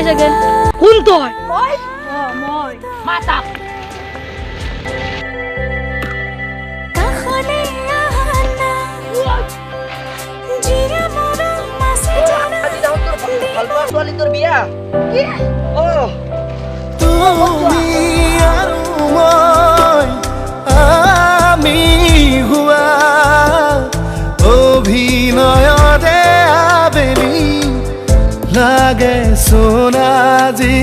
যায় চাগে কোন তই মই মাতা তোৰ বিয়া ও তুমি আৰু মই আমি হোৱা অভিনয়তে আবেলি লাগে সোনাজি